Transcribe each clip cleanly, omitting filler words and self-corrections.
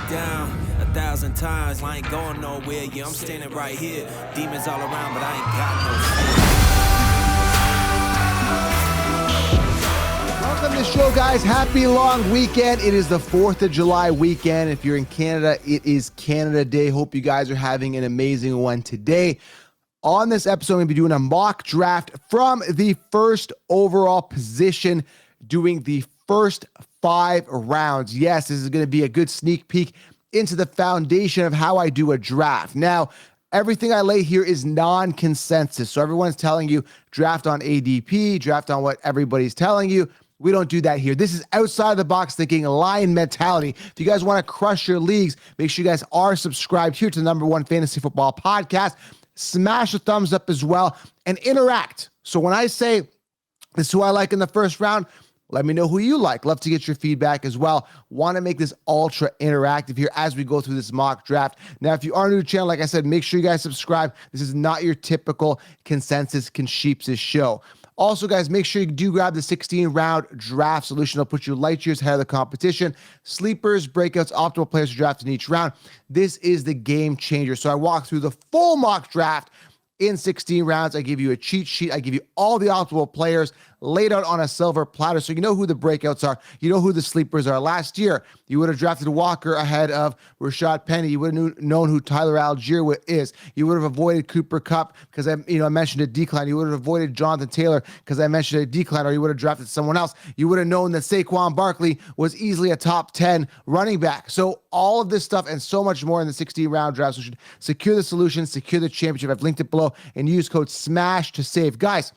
down 1,000 times. I ain't going nowhere. Yeah, I'm standing right here. Demons all around, but I ain't got no fear. Welcome to the show, guys. Happy long weekend. It is the 4th of July weekend. If you're in Canada, it is Canada Day. Hope you guys are having an amazing one today. On this episode, I'm going to be doing a mock draft from the first overall position, doing the first 5 rounds. Yes, this is going to be a good sneak peek into the foundation of how I do a draft. Now, everything I lay here is non-consensus. So everyone's telling you draft on ADP, draft on what everybody's telling you. We don't do that here. This is outside the box thinking, lion mentality. If you guys want to crush your leagues, make sure you guys are subscribed here to the #1 fantasy football podcast. Smash a thumbs up as well and interact. So when I say this is who I like in the first round, let me know who you like. Love to get your feedback as well. Want to make this ultra interactive here as we go through this mock draft. Now, if you are new to the channel, like I said, make sure you guys subscribe. This is not your typical consensus Sheeps' show. Also, guys, make sure you do grab the 16-round draft solution. It'll put you light years ahead of the competition. Sleepers, breakouts, optimal players to draft in each round. This is the game changer. So I walk through the full mock draft in 16 rounds. I give you a cheat sheet. I give you all the optimal players laid out on a silver platter. So you know who the breakouts are. You know who the sleepers are. Last year, you would have drafted Walker ahead of Rashad Penny. You would have known who Tyler Algier is. You would have avoided Cooper Kupp because I mentioned a decline. You would have avoided Jonathan Taylor because I mentioned a decline, or you would have drafted someone else. You would have known that Saquon Barkley was easily a top 10 running back. So all of this stuff and so much more in the 16-round draft. So you should secure the solution, secure the championship. I've linked it below, and use code SMASH to save. Guys,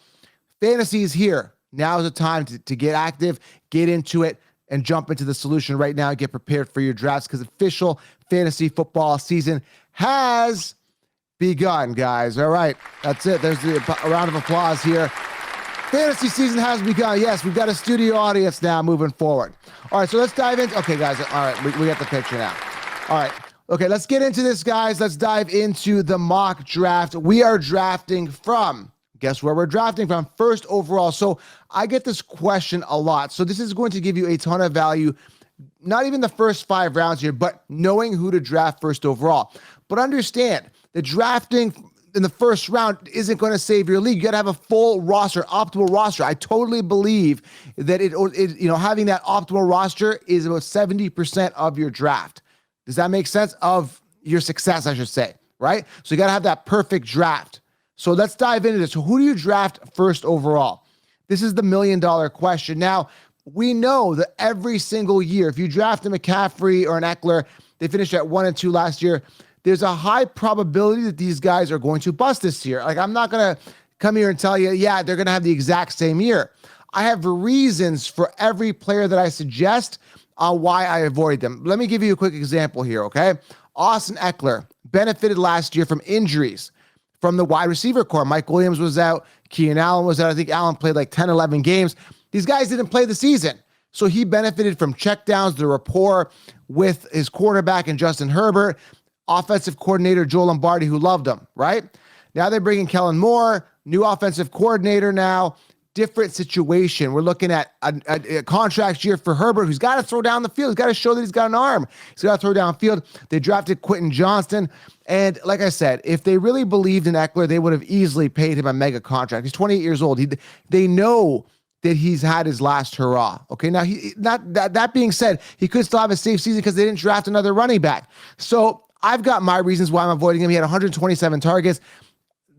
fantasy is here. Now is the time to get active, get into it, and jump into the solution right now and get prepared for your drafts, because official fantasy football season has begun, guys. All right, that's it. There's a round of applause here. Fantasy season has begun. Yes, we've got a studio audience now moving forward. All right, so let's dive in. Okay, guys, all right, we got the picture now. All right, okay, let's get into this, guys. Let's dive into the mock draft. We are drafting from... Guess where we're drafting from? First overall. So I get this question a lot. So this is going to give you a ton of value, not even the first 5 rounds here, but knowing who to draft first overall. But understand that drafting in the first round isn't going to save your league. You got to have a full roster, optimal roster. I totally believe that having that optimal roster is about 70% of your draft. Does that make sense? Of your success, I should say, right? So you got to have that perfect draft. So let's dive into this. So who do you draft first overall? This is the $1 million question. Now, we know that every single year, if you draft a McCaffrey or an Eckler, they finished at 1 and 2 last year, there's a high probability that these guys are going to bust this year. Like, I'm not going to come here and tell you, yeah, they're going to have the exact same year. I have reasons for every player that I suggest why I avoid them. Let me give you a quick example here, okay? Austin Eckler benefited last year from injuries from the wide receiver core. Mike Williams was out. Keenan Allen was out. I think Allen played like 10, 11 games. These guys didn't play the season. So he benefited from checkdowns, the rapport with his quarterback and Justin Herbert, offensive coordinator Joe Lombardi, who loved him, right? Now they're bringing Kellen Moore, new offensive coordinator now, different situation. We're looking at a contract year for Herbert, who's got to throw down the field. He's got to show that he's got an arm. He's got to throw downfield. They drafted Quentin Johnston. And like I said, if they really believed in Eckler, they would have easily paid him a mega contract. He's 28 years old. They know that he's had his last hurrah. Okay, now that being said, he could still have a safe season because they didn't draft another running back. So I've got my reasons why I'm avoiding him. He had 127 targets.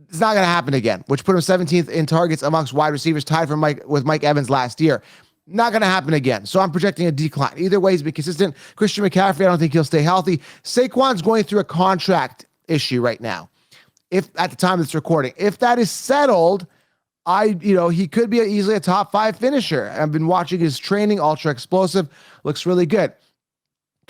It's not going to happen again, which put him 17th in targets amongst wide receivers, tied with Mike Evans last year. Not going to happen again. So I'm projecting a decline. Either way, he's been consistent. Christian McCaffrey, I don't think he'll stay healthy. Saquon's going through a contract issue right now. If at the time of this recording, if that is settled, he could be easily a top 5 finisher. I've been watching his training, ultra explosive, looks really good.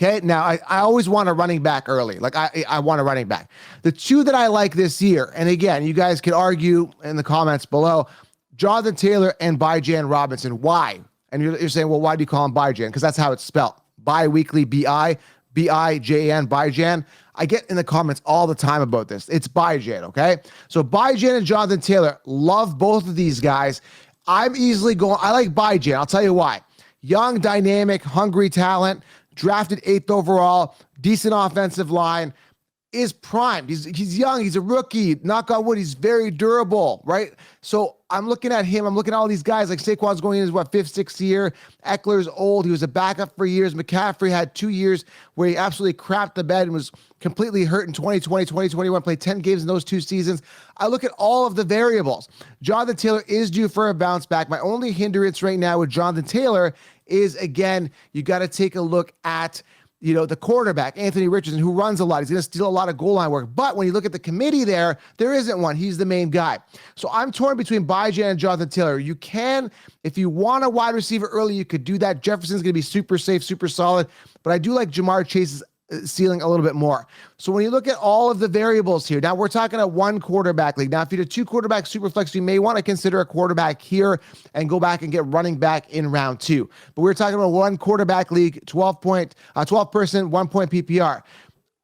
Okay, now I always want a running back early. Like I want a running back. The 2 that I like this year, and again, you guys could argue in the comments below, Jonathan Taylor and Bijan Robinson. Why? And you're saying, well, why do you call him Bijan? Because that's how it's spelled. Bi-weekly, B-I-J-A-N, Bijan. I get in the comments all the time about this. It's Bijan, okay? So Bijan and Jonathan Taylor, love both of these guys. I like Bijan. I'll tell you why. Young, dynamic, hungry talent. drafted 8th overall, decent offensive line, is primed. He's young. He's a rookie. Knock on wood. He's very durable, right? So I'm looking at him. I'm looking at all these guys. Like Saquon's going in his, 5th, 6th year. Eckler's old. He was a backup for years. McCaffrey had 2 years where he absolutely crapped the bed and was completely hurt in 2020, 2021, played 10 games in those 2 seasons. I look at all of the variables. Jonathan Taylor is due for a bounce back. My only hindrance right now with Jonathan Taylor is, again, you got to take a look at the quarterback, Anthony Richardson, who runs a lot. He's going to steal a lot of goal line work. But when you look at the committee there isn't one. He's the main guy. So I'm torn between Byjan and Jonathan Taylor. You can, if you want a wide receiver early, you could do that. Jefferson's going to be super safe, super solid. But I do like Jamar Chase's ceiling a little bit more. So when you look at all of the variables here, now we're talking a 1 quarterback league. Now, if you do 2 quarterback super flex, you may want to consider a quarterback here and go back and get running back in round 2. But we're talking about 1 quarterback league, 12 person, 1 point PPR.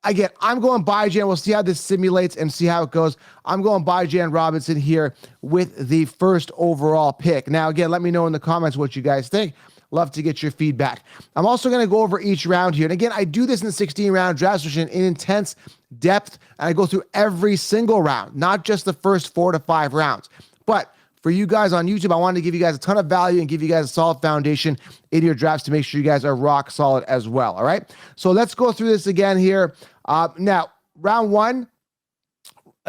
Again, I'm going Byjan. We'll see how this simulates and see how it goes. I'm going Byjan Robinson here with the 1st overall pick. Now, again, let me know in the comments what you guys think. Love to get your feedback. I'm also going to go over each round here. And again, I do this in the 16-round draft session in intense depth, and I go through every single round, not just the first 4 to 5 rounds. But for you guys on YouTube, I wanted to give you guys a ton of value and give you guys a solid foundation in your drafts to make sure you guys are rock solid as well, all right? So let's go through this again here. Now, round 1,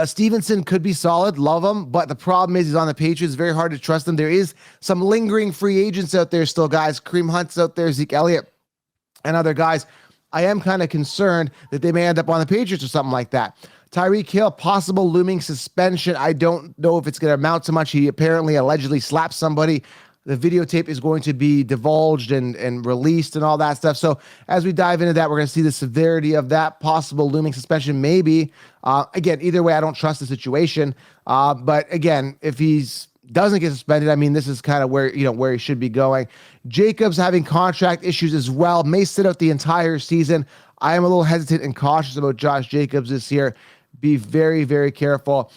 Stevenson could be solid, love him, but the problem is he's on the Patriots. Very hard to trust him. There is some lingering free agents out there still, guys. Kareem Hunt's out there, Zeke Elliott, and other guys. I am kind of concerned that they may end up on the Patriots or something like that. Tyreek Hill, possible looming suspension. I don't know if it's going to amount to much. He apparently allegedly slapped somebody. The videotape is going to be divulged and released and all that stuff. So as we dive into that, we're going to see the severity of that possible looming suspension. Maybe, again, either way, I don't trust the situation. But again, if he's doesn't get suspended, I mean, this is kind of where he should be going. Jacobs having contract issues as well, may sit out the entire season. I am a little hesitant and cautious about Josh Jacobs this year. Be very, very careful.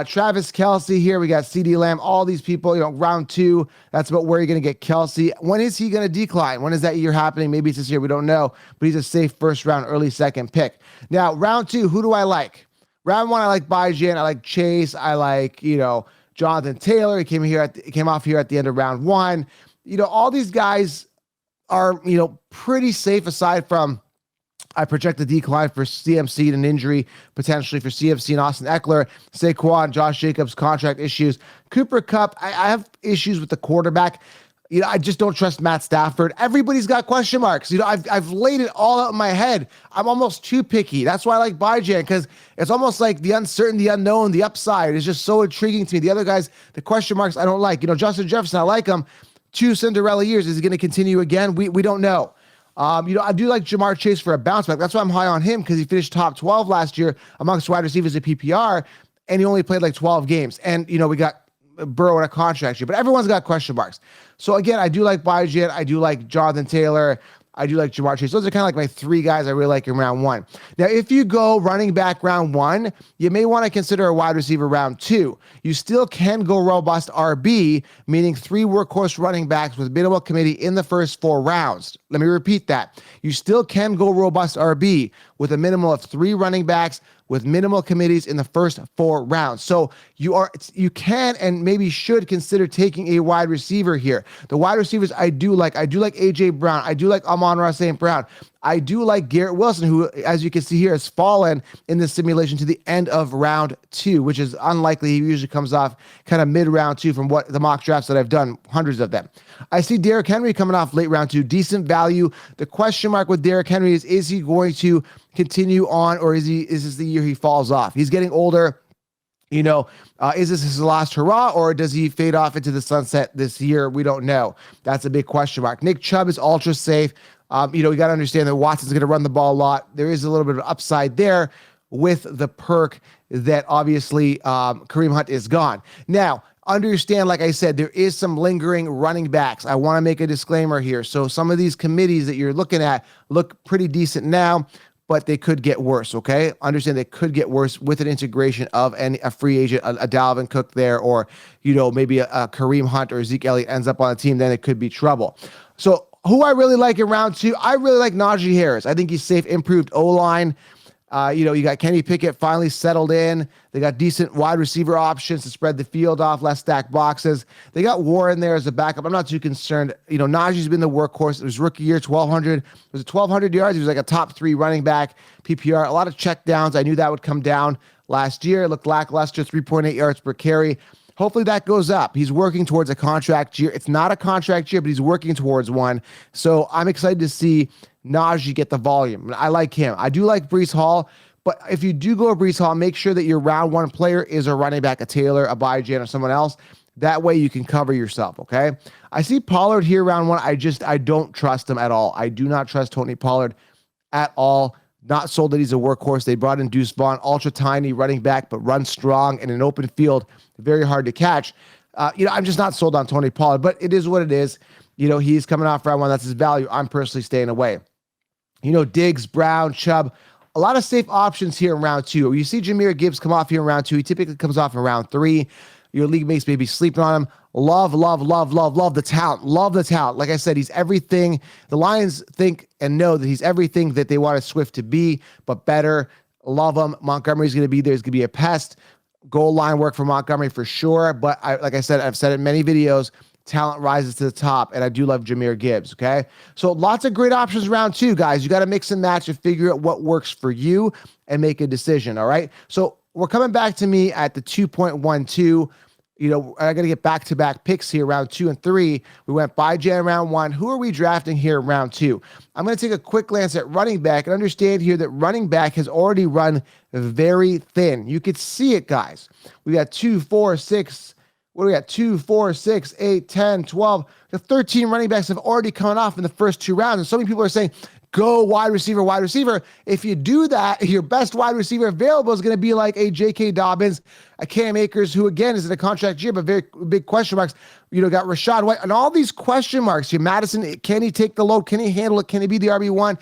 Travis Kelce here. We got CeeDee Lamb, all these people, round 2. That's about where you're going to get Kelce. When is he going to decline? When is that year happening? Maybe it's this year. We don't know. But he's a safe 1st round, early 2nd pick. Now, round 2, who do I like? Round 1, I like Byjan. I like Chase. I like, Jonathan Taylor. He came off here at the end of round 1. All these guys are, pretty safe aside from I project the decline for CMC and an injury potentially for CMC and Austin Eckler, Saquon, Josh Jacobs, contract issues. Cooper Kupp, I have issues with the quarterback. I just don't trust Matt Stafford. Everybody's got question marks. I've laid it all out in my head. I'm almost too picky. That's why I like Byjan, because it's almost like the uncertain, the unknown, the upside is just so intriguing to me. The other guys, the question marks, I don't like. Justin Jefferson, I like him. 2 Cinderella years. Is he going to continue again? We don't know. I do like Jamar Chase for a bounce back. That's why I'm high on him, because he finished top 12 last year amongst wide receivers at PPR, and he only played like 12 games. And, we got Burrow in a contract year, but everyone's got question marks. So again, I do like Byjan. I do like Jonathan Taylor. I do like Jamar Chase. Those are kind of like my 3 guys I really like in round 1. Now, if you go running back round 1, you may want to consider a wide receiver round 2. You still can go robust RB, meaning 3 workhorse running backs with minimal committee in the first 4 rounds. Let me repeat that. You still can go robust RB with a minimum of 3 running backs with minimal committees in the first 4 rounds. So you can and maybe should consider taking a wide receiver here. The wide receivers I do like AJ Brown. I do like Amon-Ra St. Brown. I do like Garrett Wilson, who, as you can see here, has fallen in this simulation to the end of round 2, which is unlikely. He usually comes off kind of mid-round 2 from what the mock drafts that I've done, hundreds of them. I see Derrick Henry coming off late round 2, decent value. The question mark with Derrick Henry is he going to continue on, or is this the year he falls off? He's getting older. Is this his last hurrah, or does he fade off into the sunset this year? We don't know. That's a big question mark. Nick Chubb is ultra safe. We got to understand that Watson's going to run the ball a lot. There is a little bit of upside there with the perk that obviously Kareem Hunt is gone. Now, understand, like I said, there is some lingering running backs. I want to make a disclaimer here. So some of these committees that you're looking at look pretty decent now, but they could get worse, okay? Understand they could get worse with an integration of a free agent, a Dalvin Cook there, or, maybe a Kareem Hunt or Zeke Elliott ends up on a team, then it could be trouble. So who I really like in round 2, I really like Najee Harris. I think he's safe, improved O-line. You got Kenny Pickett finally settled in. They got decent wide receiver options to spread the field off, less stacked boxes. They got Warren there as a backup. I'm not too concerned. Najee's been the workhorse. It was rookie year, 1,200. Was it 1,200 yards? He was like a top 3 running back, PPR. A lot of check downs. I knew that would come down last year. It looked lackluster, 3.8 yards per carry. Hopefully that goes up. He's working towards a contract year. It's not a contract year, but he's working towards one. So I'm excited to see Najee get the volume. I like him. I do like Breece Hall, but if you do go to Breece Hall, make sure that your round 1 player is a running back, a Taylor, a Bijan, or someone else. That way you can cover yourself, okay? I see Pollard here round 1. I don't trust him at all. I do not trust Tony Pollard at all. Not sold that he's a workhorse. They brought in Deuce Vaughn, ultra tiny running back, but runs strong in an open field, very hard to catch. I'm just not sold on Tony Pollard, but it is what it is. He's coming off round 1. That's his value. I'm personally staying away. Diggs, Brown, Chubb, a lot of safe options here in round 2. You see Jahmyr Gibbs come off here in round 2. He typically comes off in round 3. Your league mates may be sleeping on him. Love the talent. Love the talent. Like I said, he's everything. The Lions think and know that he's everything that they wanted Swift to be, but better. Love him. Montgomery's going to be there. He's going to be a pest. Goal line work for Montgomery for sure. But like I said, I've said it in many videos, talent rises to the top, and I do love Jahmyr Gibbs, okay? So lots of great options round 2, guys. You got to mix and match and figure out what works for you and make a decision, all right? So we're coming back to me at the 2.12. I got to get back-to-back picks here, round 2 and 3. We went by Jan round 1. Who are we drafting here round 2? I'm going to take a quick glance at running back and understand here that running back has already run very thin. You could see it, guys. We got 2, 4, 6. What do we got? 2, 4, 6, 8, 10, 12. The 13 running backs have already come off in the first 2 rounds. And so many people are saying, go wide receiver, wide receiver. If you do that, your best wide receiver available is going to be like a J.K. Dobbins, a Cam Akers, who again is in a contract year, but very big question marks. Got Rachaad White and all these question marks here. Madison, can he take the load? Can he handle it? Can he be the RB1?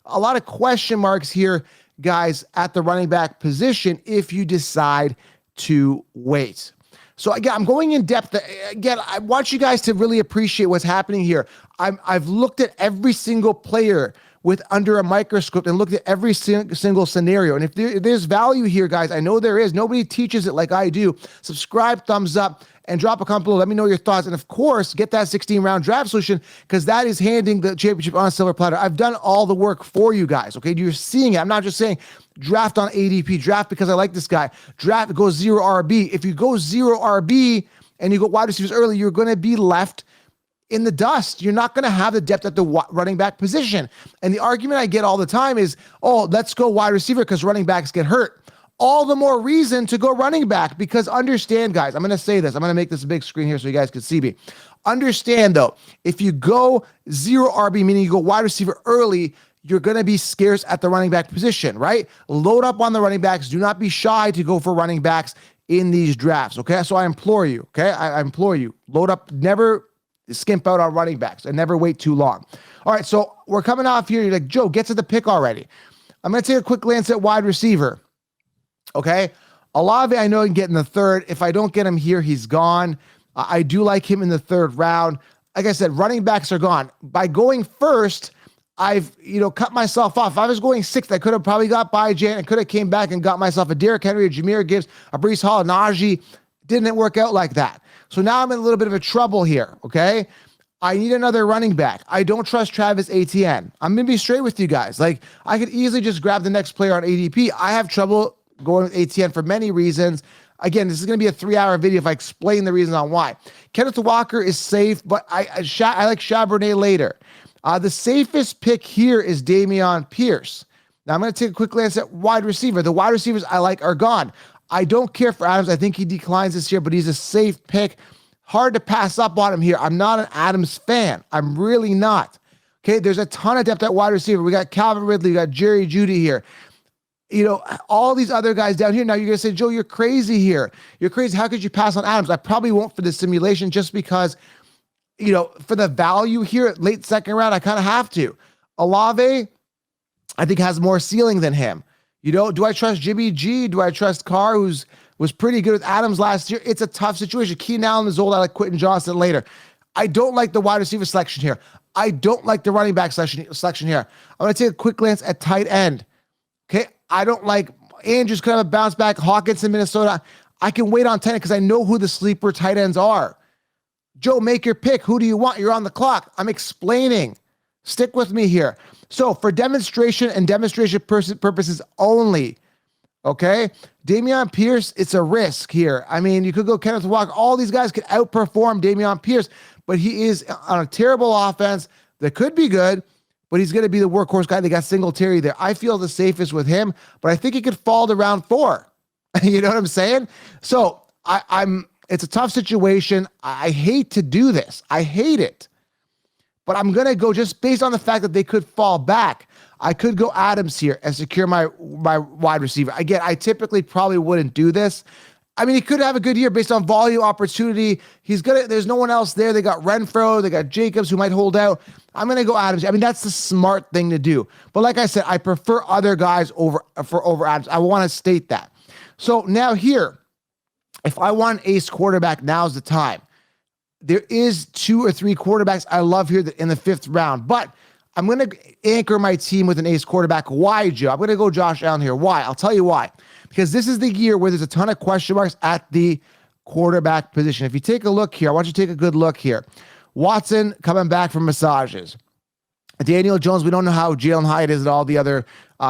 A lot of question marks here, guys, at the running back position if you decide to wait. So again, I'm going in depth. Again, I want you guys to really appreciate what's happening here. I've looked at every single player with under a microscope and looked at every single scenario. And if there's value here, guys, I know there is. Nobody teaches it like I do. Subscribe, thumbs up, and drop a comment below. Let me know your thoughts. And of course, get that 16-round draft solution, because that is handing the championship on a silver platter. I've done all the work for you guys, okay? You're seeing it. I'm not just saying draft on ADP, draft because I like this guy. Draft, go 0 RB. If you go 0 RB and you go wide receivers early, you're going to be left in the dust. You're not going to have the depth at the running back position. And the argument I get all the time is, let's go wide receiver because running backs get hurt. All the more reason to go running back, because understand, guys, I'm going to say this. I'm going to make this a big screen here so you guys can see me. Understand, though, if you go 0 RB, meaning you go wide receiver early, you're going to be scarce at the running back position, right? Load up on the running backs. Do not be shy to go for running backs in these drafts, okay? So I implore you, okay? I implore you, load up, never skimp out on running backs, and never wait too long. All right, so we're coming off here. You're like, Joe, get to the pick already. I'm going to take a quick glance at wide receiver, okay? Olave, I know I can get in the 3rd. If I don't get him here, he's gone. I do like him in the 3rd round. Like I said, running backs are gone. By going first, I've, cut myself off. If I was going 6th, I could have probably got Bijan and could have came back and got myself a Derrick Henry, a Jahmyr Gibbs, a Breece Hall, a Najee. Didn't work out like that. So now I'm in a little bit of a trouble here, okay? I need another running back. I don't trust Travis Etienne. I'm going to be straight with you guys. Like, I could easily just grab the next player on ADP. I have trouble going with Etienne for many reasons. Again, this is going to be a 3-hour video if I explain the reasons on why. Kenneth Walker is safe, but I like Charbonnet later. The safest pick here is Dameon Pierce. Now, I'm going to take a quick glance at wide receiver. The wide receivers I like are gone. I don't care for Adams. I think he declines this year, but he's a safe pick. Hard to pass up on him here. I'm not an Adams fan. I'm really not. Okay, there's a ton of depth at wide receiver. We got Calvin Ridley. We got Jerry Jeudy here. All these other guys down here. Now you're going to say, Joe, you're crazy here. You're crazy. How could you pass on Adams? I probably won't for the simulation just because, for the value here, late 2nd round, I kind of have to. Olave, I think, has more ceiling than him. Do I trust Jimmy G? Do I trust Carr, who's was pretty good with Adams last year? It's a tough situation. Keenan Allen is old. I like Quentin Johnson later. I don't like the wide receiver selection here. I don't like the running back selection here. I'm going to take a quick glance at tight end. Okay, I don't like Andrews could have a bounce back. Hawkins in Minnesota. I can wait on 10 because I know who the sleeper tight ends are. Joe, make your pick. Who do you want? You're on the clock. I'm explaining. Stick with me here. So for demonstration and demonstration purposes only, okay, Dameon Pierce, it's a risk here. I mean, you could go Kenneth Walker. All these guys could outperform Dameon Pierce, but he is on a terrible offense that could be good, but he's going to be the workhorse guy. They got Singletary there. I feel the safest with him, but I think he could fall to round 4. You know what I'm saying? So it's a tough situation. I hate to do this. I hate it. But I'm going to go just based on the fact that they could fall back. I could go Adams here and secure my wide receiver. Again, I typically probably wouldn't do this. I mean, he could have a good year based on volume, opportunity. There's no one else there. They got Renfro. They got Jacobs who might hold out. I'm going to go Adams. I mean, that's the smart thing to do. But like I said, I prefer other guys over Adams. I want to state that. So now here, if I want an ace quarterback, now's the time. There is 2 or 3 quarterbacks I love here in the 5th round, but I'm going to anchor my team with an ace quarterback. Why, Joe? I'm going to go Josh Allen here. Why? I'll tell you why. Because this is the year where there's a ton of question marks at the quarterback position. If you take a look here, I want you to take a good look here. Watson coming back from massages. Daniel Jones, we don't know how Jalen Hyatt is and all the other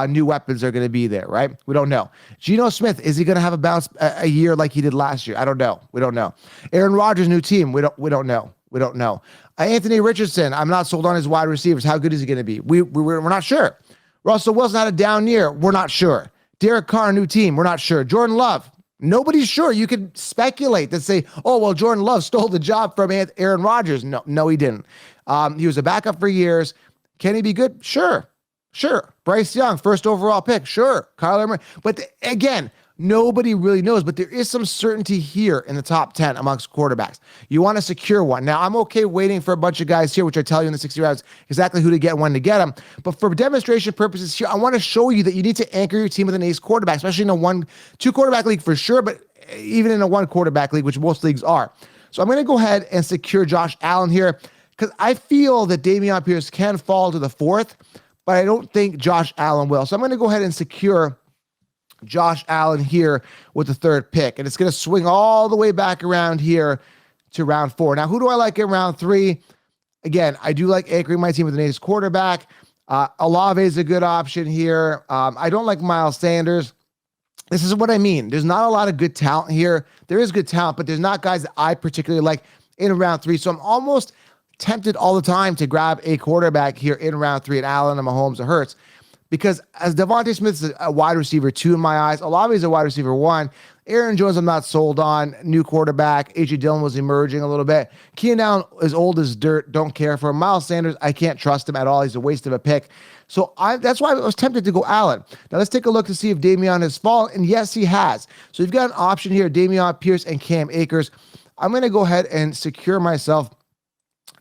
new weapons are going to be there, right? We don't know. Geno Smith, is he going to have a bounce a year like he did last year? I don't know. We don't know. Aaron Rodgers, new team. We don't know. We don't know. Anthony Richardson, I'm not sold on his wide receivers. How good is he going to be? We're not sure. Russell Wilson had a down year. We're not sure. Derek Carr, new team. We're not sure. Jordan Love, nobody's sure. You could speculate that say, oh, well, Jordan Love stole the job from Aaron Rodgers. No, he didn't. He was a backup for years. Can he be good? Sure. Bryce Young, first overall pick. Sure. Kyler Murray. But again, nobody really knows, but there is some certainty here in the top 10 amongst quarterbacks. You want to secure one. Now, I'm okay waiting for a bunch of guys here, which I tell you in the 60 rounds exactly who to get, when to get them. But for demonstration purposes here, I want to show you that you need to anchor your team with an ace quarterback, especially in a 1-2 quarterback league for sure, but even in a 1 quarterback league, which most leagues are. So I'm going to go ahead and secure Josh Allen here because I feel that Dameon Pierce can fall to the 4th, but I don't think Josh Allen will. So I'm going to go ahead and secure Josh Allen here with the 3rd pick. And it's going to swing all the way back around here to round 4. Now, who do I like in round 3? Again, I do like anchoring my team with an ace quarterback. Olave is a good option here. I don't like Miles Sanders. This is what I mean. There's not a lot of good talent here. There is good talent, but there's not guys that I particularly like in round 3. So I'm almost tempted all the time to grab a quarterback here in round 3 at Allen and Mahomes or Hurts, because as Devontae Smith's a wide receiver 2 in my eyes, Olave is a wide receiver 1. Aaron Jones, I'm not sold on. New quarterback. A.J. Dillon was emerging a little bit. Keenan Allen is old as dirt. Don't care for him. Miles Sanders, I can't trust him at all. He's a waste of a pick. So that's why I was tempted to go Allen. Now let's take a look to see if Dameon has fallen. And yes, he has. So you've got an option here, Dameon Pierce and Cam Akers. I'm going to go ahead and secure myself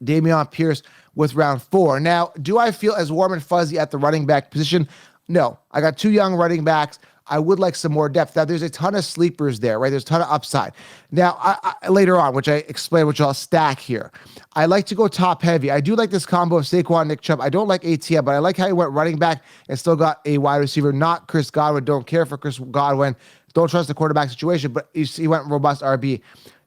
Dameon Pierce with round 4. Now, do I feel as warm and fuzzy at the running back position? No. I got 2 young running backs. I would like some more depth. Now, there's a ton of sleepers there, right? There's a ton of upside. Now, I later on, which I explain, which I'll stack here, I like to go top heavy. I do like this combo of Saquon, Nick Chubb. I don't like ATM, but I like how he went running back and still got a wide receiver, not Chris Godwin. Don't care for Chris Godwin. Don't trust the quarterback situation, but he went robust RB.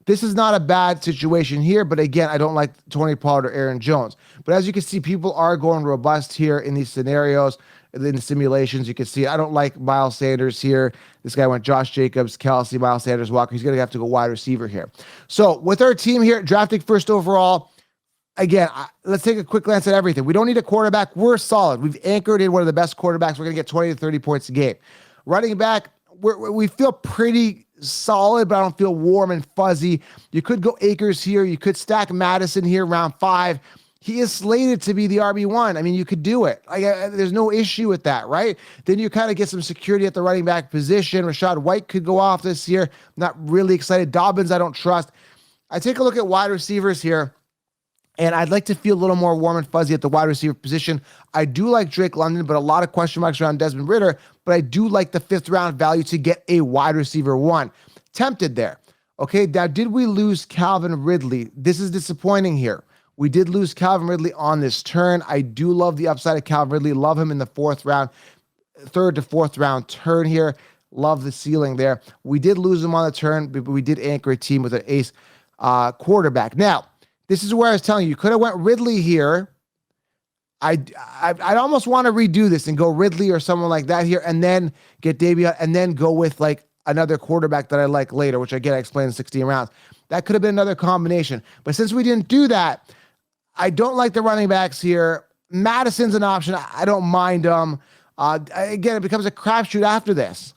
This is not a bad situation here, but again, I don't like Tony Pollard or Aaron Jones. But as you can see, people are going robust here in these scenarios, in the simulations. You can see I don't like Miles Sanders here. This guy went Josh Jacobs, Kelsey, Miles Sanders, Walker. He's going to have to go wide receiver here. So with our team here, drafting first overall, again, let's take a quick glance at everything. We don't need a quarterback. We're solid. We've anchored in one of the best quarterbacks. We're going to get 20 to 30 points a game. Running back, we feel pretty solid, but I don't feel warm and fuzzy. You could go Akers here. You could stack Madison here round 5. He is slated to be the RB1. I mean, you could do it. There's no issue with that, right? Then you kind of get some security at the running back position. Rachaad White could go off this year. Not really excited. Dobbins, I don't trust. I take a look at wide receivers here, and I'd like to feel a little more warm and fuzzy at the wide receiver position. I do like Drake London, but a lot of question marks around Desmond Ridder, but I do like the 5th round value to get a wide receiver 1. Tempted there. Okay, now did we lose Calvin Ridley? This is disappointing here. We did lose Calvin Ridley on this turn. I do love the upside of Calvin Ridley. Love him in the 4th round, 3rd to 4th round turn here. Love the ceiling there. We did lose him on the turn, but we did anchor a team with an ace quarterback. Now, this is where I was telling you could have went Ridley here. I'd almost want to redo this and go Ridley or someone like that here, and then get Davion, and then go with like another quarterback that I like later, which again I explained in 16 rounds. That could have been another combination. But since we didn't do that, I don't like the running backs here. Madison's an option. I don't mind him. Again, it becomes a crapshoot after this.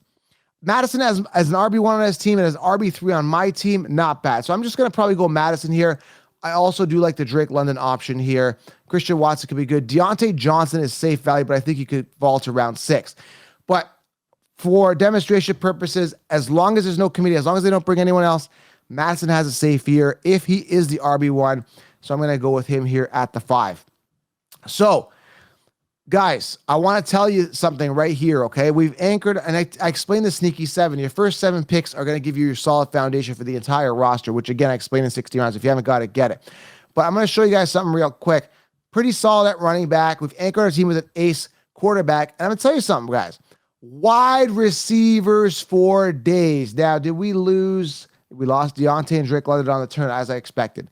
Madison as an RB1 on his team and as RB3 on my team, not bad. So I'm just going to probably go Madison here. I also do like the Drake London option here. Christian Watson could be good. Deontay Johnson is safe value, but I think you could fall to round 6. But for demonstration purposes, as long as there's no committee, as long as they don't bring anyone else, Madison has a safe here if he is the RB1. So I'm going to go with him here at the 5. So, guys, I want to tell you something right here, okay? We've anchored, and I explained the sneaky 7. Your first 7 picks are going to give you your solid foundation for the entire roster, which, again, I explained in 60 rounds. If you haven't got it, get it. But I'm going to show you guys something real quick. Pretty solid at running back. We've anchored our team with an ace quarterback. And I'm going to tell you something, guys. Wide receivers for days. Now, did we lose? We lost Deontay and Drake London on the turn, as I expected.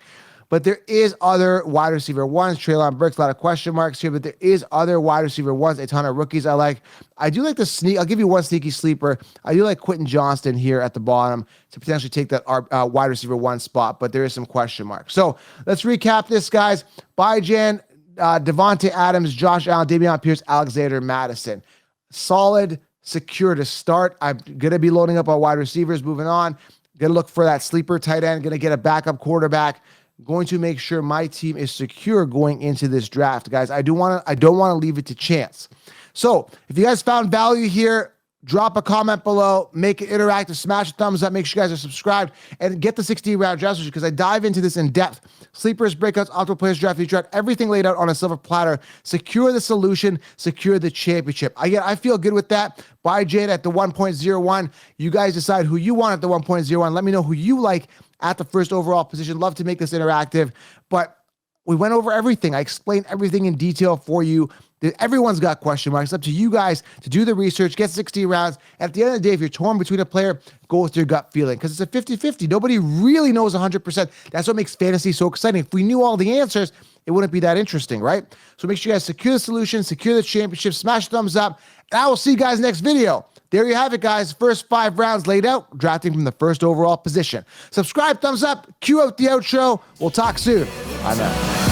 But there is other wide receiver ones. Treylon Burks, a lot of question marks here, but there is other wide receiver ones, a ton of rookies I like. I do like the sneak. I'll give you one sneaky sleeper. I do like Quentin Johnston here at the bottom to potentially take that wide receiver 1 spot, but there is some question marks. So let's recap this, guys. Bijan, Devontae Adams, Josh Allen, Dameon Pierce, Alexander Madison. Solid, secure to start. I'm going to be loading up our wide receivers. Moving on. Going to look for that sleeper tight end. Going to get a backup quarterback. Going to make sure my team is secure going into this draft, guys. I don't want to leave it to chance. So if you guys found value here, drop a comment below, make it interactive, smash a thumbs up, make sure you guys are subscribed, and get the 60-round draft because I dive into this in depth. Sleepers, breakouts, optimal players, draft, everything laid out on a silver platter. Secure the solution, secure the championship. I feel good with that. Buy Jade at the 1.01. You guys decide who you want at the 1.01. Let me know who you like at the first overall position. Love to make this interactive, but we went over everything. I explained everything in detail for you. Everyone's got question marks. It's up to you guys to do the research, get 60 rounds. At the end of the day, if you're torn between a player, go with your gut feeling because it's a 50-50. Nobody really knows 100%. That's what makes fantasy so exciting. If we knew all the answers, it wouldn't be that interesting, right? So make sure you guys secure the solution, secure the championship, smash thumbs up, and I will see you guys next video. There you have it, guys. First 5 rounds laid out, drafting from the first overall position. Subscribe, thumbs up, cue out the outro. We'll talk soon. Bye now.